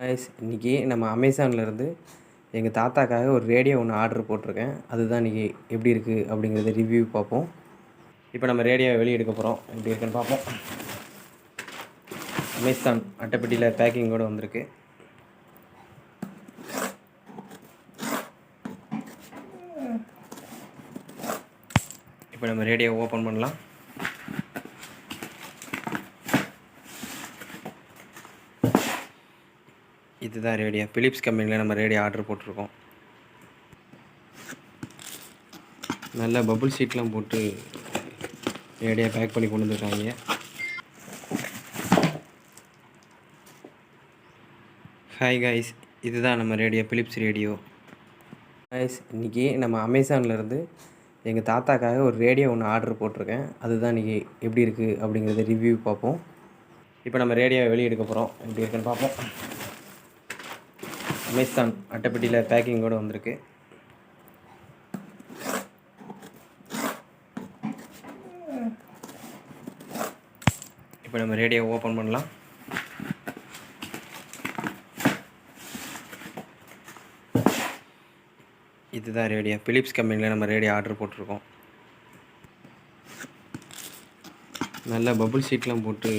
Guys இன்றைக்கி நம்ம அமேசான்லேருந்து எங்கள் தாத்தாக்காக ஒரு ரேடியோ ஒன்று ஆர்டர் போட்டிருக்கேன். அதுதான் இன்றைக்கி எப்படி இருக்குது அப்படிங்கிறத ரிவ்யூ பார்ப்போம். இப்போ நம்ம ரேடியோவை வெளியே எடுக்க போகிறோம். எப்படி இருக்குன்னு பார்ப்போம். அமேசான் அட்டைப்பெட்டியில் பேக்கிங்கோடு வந்திருக்கு. இப்போ நம்ம ரேடியோவை ஓப்பன் பண்ணலாம். இதுதான் ரேடியோ. பிலிப்ஸ் கம்பெனியில் நம்ம ரேடியோ ஆர்டர் போட்டிருக்கோம். நல்ல பபுள் ஷீட்லாம் போட்டு ரேடியோ பேக் பண்ணி கொண்டு வந்துருக்காங்க. ஹாய் கைஸ், இதுதான் நம்ம ரேடியோ, பிலிப்ஸ் ரேடியோ. கைஸ் இன்றைக்கி நம்ம அமேசான்லேருந்து எங்கள் தாத்தாக்காக ஒரு ரேடியோ ஒன்று ஆர்டர் போட்டிருக்கேன். அதுதான் இன்றைக்கி எப்படி இருக்குது அப்படிங்கிறத ரிவ்யூ பார்ப்போம். இப்போ நம்ம ரேடியோவை வெளியே எடுக்க போகிறோம். எப்படி இருக்குன்னு பார்ப்போம். அமேசான் அட்டைப்பெட்டியில் பேக்கிங்கோடு வந்திருக்கு. இப்போ நம்ம ரேடியோ ஓப்பன் பண்ணலாம். இதுதான் ரேடியோ. பிலிப்ஸ் கம்பெனியில் நம்ம ரேடியோ ஆர்டர் போட்டிருக்கோம். நல்ல பபுள் ஷீட்லாம் போட்டு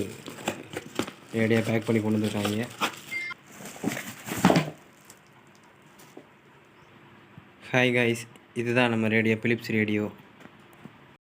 ரேடியோ பேக் பண்ணி கொண்டு வந்துருக்காங்க. ஹாய் கைஸ், இதுதான் நம்ம ரேடியோ, பிலிப்ஸ் ரேடியோ.